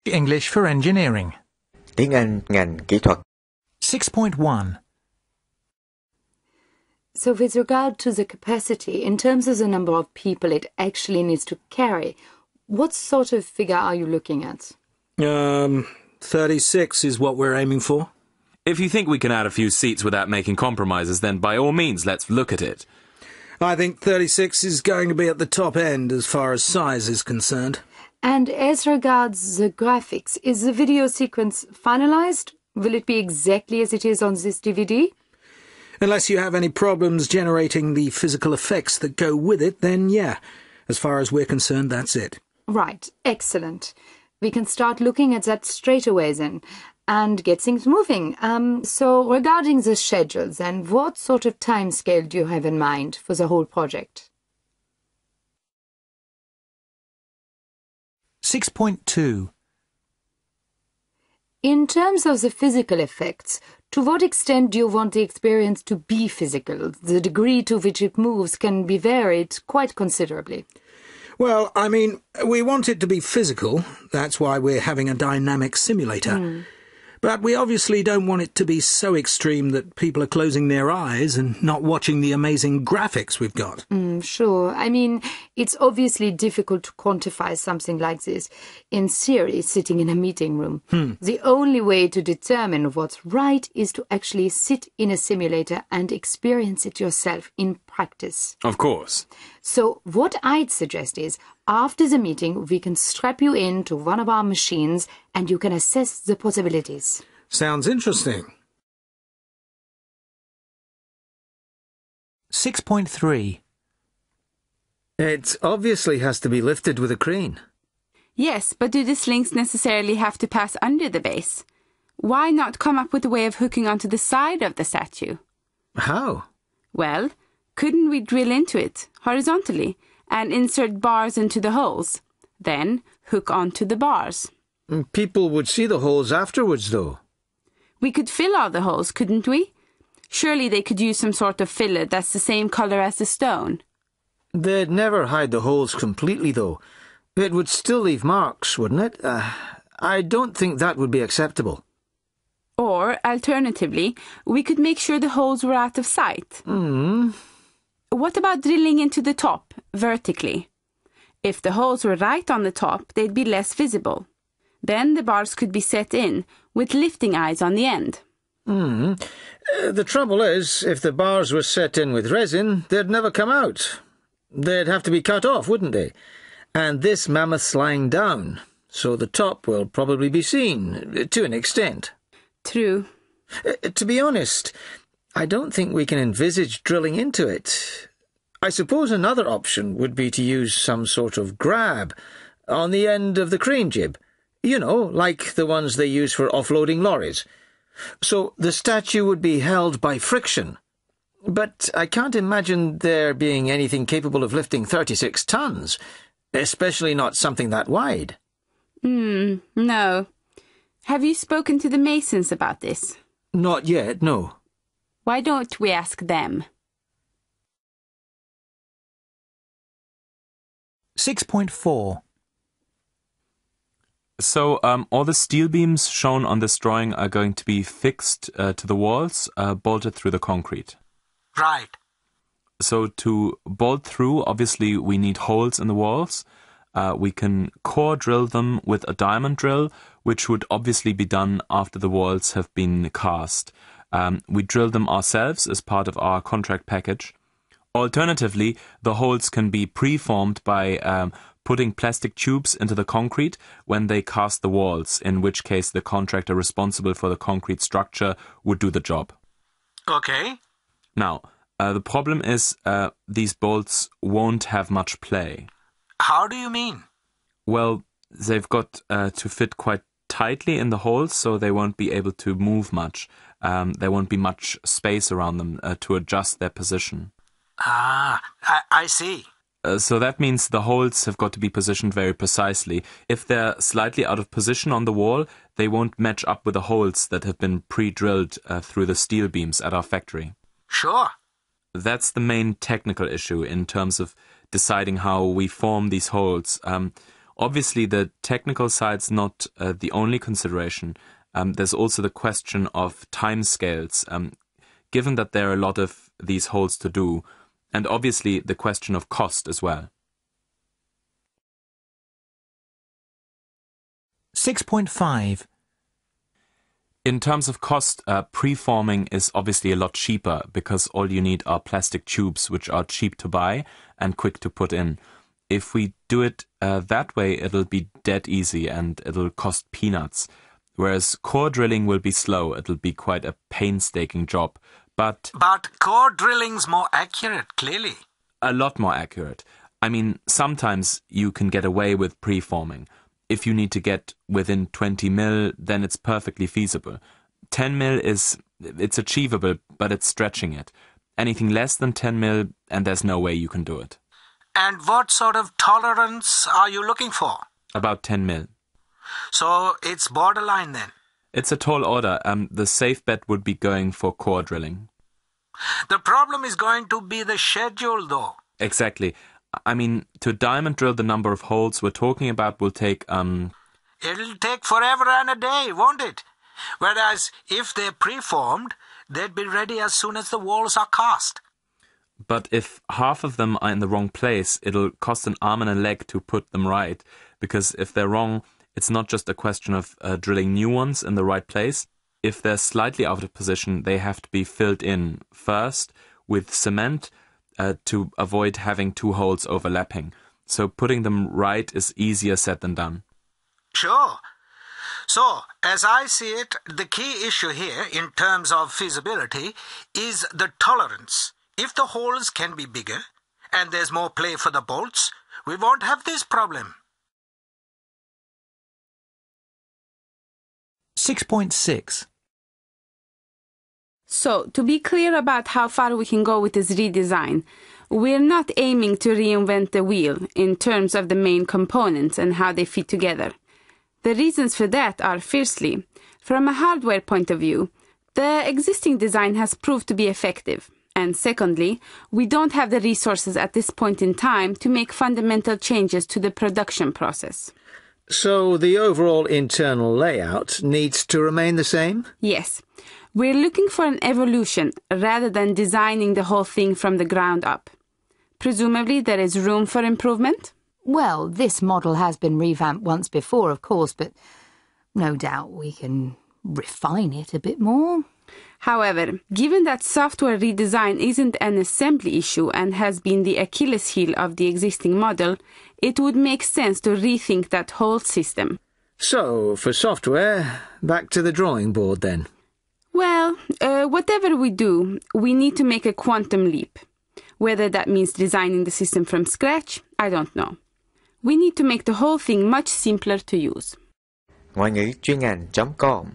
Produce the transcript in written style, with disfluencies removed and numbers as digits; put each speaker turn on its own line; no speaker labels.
English for engineering.
Tiếng Anh ngành kỹ thuật.
6.1.
So with regard to the capacity, in terms of the number of people it actually needs to carry, what sort of figure are you looking at?
36 is what we're aiming for.
If you think we can add a few seats without making compromises, then by all means, let's look at it.
I think 36 is going to be at the top end as far as size is concerned.
And as regards the graphics, is the video sequence finalized? Will it be exactly as it is on this DVD?
Unless you have any problems generating the physical effects that go with it, then yeah. As far as we're concerned, that's it.
Right, excellent. We can start looking at that straight away then, and get things moving. So regarding the schedules, and what sort of timescale do you have in mind for the whole project?
6.2.
In terms of the physical effects, to what extent do you want the experience to be physical? The degree to which it moves can be varied quite considerably.
Well, I mean, we want it to be physical. That's why we're having a dynamic simulator. But we obviously don't want it to be so extreme that people are closing their eyes and not watching the amazing graphics we've got.
Sure. I mean, it's obviously difficult to quantify something like this in theory, sitting in a meeting room. The only way to determine what's right is to actually sit in a simulator and experience it yourself in practice.
Of course.
So what I'd suggest is, after the meeting, we can strap you into one of our machines and you can assess the possibilities.
Sounds interesting.
6.3.
It obviously has to be lifted with a crane.
Yes, but do the slings necessarily have to pass under the base? Why not come up with a way of hooking onto the side of the statue?
How?
Well, couldn't we drill into it, horizontally, and insert bars into the holes? Then hook onto the bars.
People would see the holes afterwards, though.
We could fill all the holes, couldn't we? Surely they could use some sort of filler that's the same colour as the stone.
They'd never hide the holes completely, though. It would still leave marks, wouldn't it? I don't think that would be acceptable.
Or, alternatively, we could make sure the holes were out of sight. What about drilling into the top, vertically? If the holes were right on the top, they'd be less visible. Then the bars could be set in, with lifting eyes on the end.
The trouble is, if the bars were set in with resin, they'd never come out. They'd have to be cut off, wouldn't they? And this mammoth's lying down, so the top will probably be seen, to an extent.
True.
To be honest, I don't think we can envisage drilling into it. I suppose another option would be to use some sort of grab on the end of the crane jib. You know, like the ones they use for offloading lorries. So the statue would be held by friction. But I can't imagine there being anything capable of lifting 36 tons, especially not something that wide.
No. Have you spoken to the masons about this?
Not yet, no.
Why don't we ask them?
6.4.
So, all the steel beams shown on this drawing are going to be fixed to the walls, bolted through the concrete.
Right.
So to bolt through, obviously we need holes in the walls. We can core drill them with a diamond drill, which would obviously be done after the walls have been cast. We drill them ourselves as part of our contract package. Alternatively, the holes can be preformed by putting plastic tubes into the concrete when they cast the walls, in which case the contractor responsible for the concrete structure would do the job.
Okay.
Now, the problem is these bolts won't have much play.
How do you mean?
Well, they've got to fit quite tightly in the holes, so they won't be able to move much. There won't be much space around them to adjust their position.
I see.
So that means the holes have got to be positioned very precisely. If they're slightly out of position on the wall, they won't match up with the holes that have been pre-drilled through the steel beams at our factory.
Sure.
That's the main technical issue in terms of deciding how we form these holes. Obviously, the technical side's not the only consideration. There's also the question of timescales, given that there are a lot of these holes to do, and obviously the question of cost as well.
6.5.
In terms of cost, preforming is obviously a lot cheaper because all you need are plastic tubes, which are cheap to buy and quick to put in. If we do it that way, it'll be dead easy and it'll cost peanuts. Whereas core drilling will be slow, it'll be quite a painstaking job. But
core drilling's more accurate, clearly.
A lot more accurate. I mean, sometimes you can get away with preforming. If you need to get within 20 mil, then it's perfectly feasible. 10 mil it's achievable, but it's stretching it. Anything less than 10 mil, and there's no way you can do it.
And what sort of tolerance are you looking for?
About 10 mil.
So it's borderline then?
It's a tall order. The safe bet would be going for core drilling.
The problem is going to be the schedule, though.
Exactly. I mean, to diamond drill the number of holes we're talking about will take,
It'll take forever and a day, won't it? Whereas if they're preformed, they'd be ready as soon as the walls are cast.
But if half of them are in the wrong place, it'll cost an arm and a leg to put them right. Because if they're wrong, it's not just a question of drilling new ones in the right place. If they're slightly out of position, they have to be filled in first with cement, to avoid having two holes overlapping. So putting them right is easier said than done.
Sure. So, as I see it, the key issue here, in terms of feasibility, is the tolerance. If the holes can be bigger, and there's more play for the bolts, we won't have this problem.
6.6.
So, to be clear about how far we can go with this redesign, we're not aiming to reinvent the wheel in terms of the main components and how they fit together. The reasons for that are, firstly, from a hardware point of view, the existing design has proved to be effective. And secondly, we don't have the resources at this point in time to make fundamental changes to the production process.
So the overall internal layout needs to remain the same?
Yes. We're looking for an evolution rather than designing the whole thing from the ground up. Presumably there is room for improvement?
Well, this model has been revamped once before, of course, but no doubt we can refine it a bit more.
However, given that software redesign isn't an assembly issue and has been the Achilles heel of the existing model, it would make sense to rethink that whole system.
So, for software, back to the drawing board then.
Well, whatever we do, we need to make a quantum leap. Whether that means designing the system from scratch, I don't know. We need to make the whole thing much simpler to use.
Ngoại ngữ chuyên ngành.com